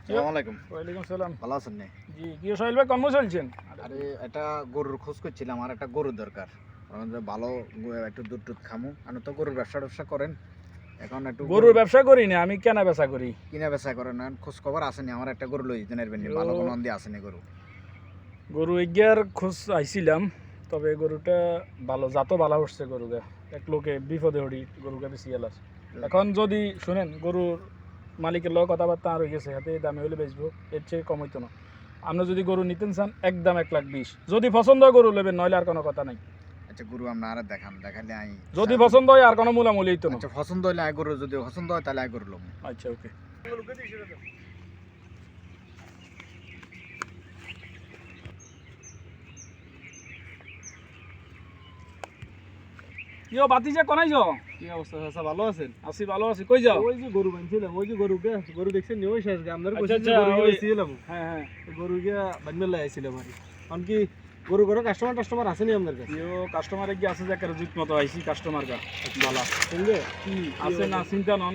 আসসালামু আলাইকুম। ওয়ালাইকুম সালাম। ভালো আছেন নি? জি, কি সোহেল ভাই কর্ম চলছেন? আরে একটা গরুর খোঁজ করছিলাম, আমার একটা গরুর দরকার। কারণ যে ভালো একটু দুধ টুধ খামু। আপনি তো গরুর ব্যবসা করেন। এখন একটু গরুর ব্যবসা করি না, আমি কেনা বেচা করি। কিনা বেচা করেন, এখন খোঁজ খবর আসেনি। আমার একটা গরু লই দিতে পারবেন নি? ভালো কোনো অন্দি আসেনি গরু? গরু এগিয়ার খোঁজ আইছিলাম, তবে গরুটা ভালো জাতও ভালো হচ্ছে গরুকে। এক লোকে বিপদে হড়ি গরুকে বেশি গেলার। এখন যদি শুনেন গরুর মালিকের লগে কথাবার্তা আর হয়ে গেছে, হাতে দামে হলে বেচবো, এর চেয়ে কম হইতো না। আপনি যদি গরু নিতেন চান একদম 1,20,000, যদি পছন্দ হয় গরু নেবেন, নইলে আর কোনো কথা নাই। আচ্ছা গরু আপনি আর দেখালে আই যদি পছন্দ হয় আর কোনো মূলামূলি হইতো না। আচ্ছা পছন্দ হইলে আই গরু, যদি পছন্দ হয় তাহলে আই গরু লম। আচ্ছা ওকে। কিও বাতিজা কোনাই যাও? কি অবস্থা চাচা, ভালো আছেন? আছি ভালো আছি, কই যাও? ওই যে গরু বানছিলাম, ওই যে গরু দেখছেন নি? ওই শেষ আপনার আচ্ছা, কইছি যে আচ্ছা, গরু ওই- বেচিলাম। হ্যাঁ হ্যাঁ, গরু গিয়া বানমেলা আইছিলাম আর কারণ কি গরু কাস্টমার আসেনি আপনার কাছে? কিও কাস্টমার কি আছে যে কারো জিত মতো আইছি কাস্টমার কা ভালো সঙ্গে আছে না, চিন্তা নন।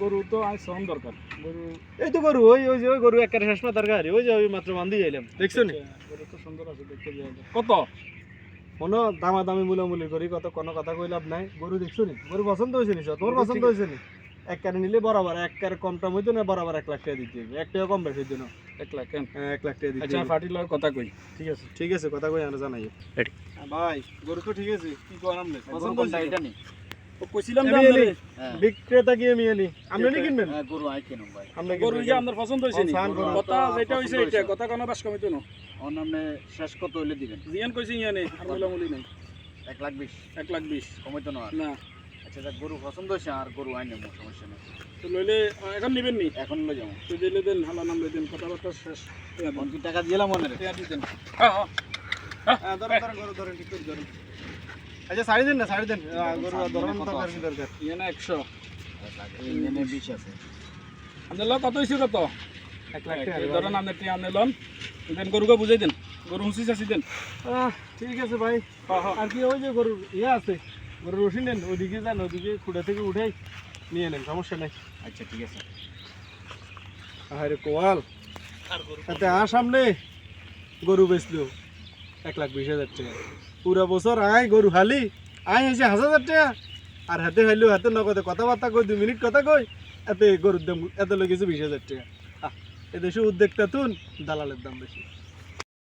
গরু তো আই সন দরকার গরু। এই তো গরু, ওই গরু একেবারে শেষ মাথার গাড়ি, ওই যে ওই মাত্র বান্ধি যাইলাম, দেখছো নি? গরু তো সুন্দর আছে দেখতে যায়। কত? কোনো দামাদামি মূলামূলি করি কত, কোনো কথা কই লাভ নাই। গরু দেখছো নি? গরু পছন্দ হয়েছে নি? তোমার গরু পছন্দ ঠিক- হয়েছে নি? এক কারে নিলে বরাবর, এক কারে কম টম হইতো না, বরাবর 1 লাখ টাকা দিতে হবে। 1 টাকা কম বেশি হইতো না। 1,00,000 কেন? 1 লাখ টাকা দিতে আচ্ছা হবে। ফাটি লয় কথা কই, ঠিক আছে। ঠিক আছে, কথা কই আমরা জানাই। Ready. ভাই গরু তো ঠিক আছে, কি করার আমনে পছন্দ হইছে? এটা নি? ও কইছিলাম যে আমি আপনারে হ্যাঁ বিক্রেতা কি আমি এলি? আপনি নি কিনবেন? হ্যাঁ, গরু আই কেন ভাই? আপনি গরু কিনবেন? যে আপনার পছন্দ হইছে নি? সান গরু কথা তো যেটা হইছে পছন্দ এটা, হইছে। কথা কোনো বাস কমিতো না। ওর নামে শেষ কত হইলে দিবেন? জিয়ান কইছি ইয়ানে আর মূলামূলি নাই। 1,20,000 1,20,000 কমাইতো না আর? না। আচ্ছা যাক, গরু পছন্দ হয়েছে আর গরু আই নেবো, সমস্যা নেই। তো লইলে এখন নিবেন নি? এখন লই যাবো। তো দিলে দেন, হালা নাম লই দেন, কথাবার্তা শেষ। কোন কি টাকা দিলাম মনে রে? হ্যাঁ হ্যাঁ ধরেন গরু ধরেন, ঠিক করে ধরেন। আচ্ছা ছাড়ি দেন না, ছাড়ি দেন। গরু ধরেন কত দরকার আছে? কি দরকার? ইয়ানে 100। এনে 20 আছে। আপনার লগ কত হইছে কত? 1 লাখ টাকা। ধরেন আপনি টি আনে লন, দেন গরুকে বুঝাই দেন, গরু হুঁসি চাষি দেন। ঠিক আছে ভাই। হ্যাঁ হ্যাঁ আর কি ওই যে গরু আছে, গরু রশি নেন, ওইদিকে যান, ওইদিকে খুঁড়া থেকে উঠাই নিয়ে নেন, সমস্যা নাই। আচ্ছা ঠিক আছে। আরে কোয়াল তাতে সামনে গরু বেচলো 1,20,000 টাকা। পুরা বছর আয় গরু হালি, আয় হয়েছে 1,000 টাকা। আর হাতে হাইলো, হাতে নগদে কথাবার্তা কই, 2 মিনিট কথা কই, এতে গরুর দাম এত লেগেছে 20,000 টাকা। এদেশে উদ্যোক্তা তুন দালালের দাম বেশি।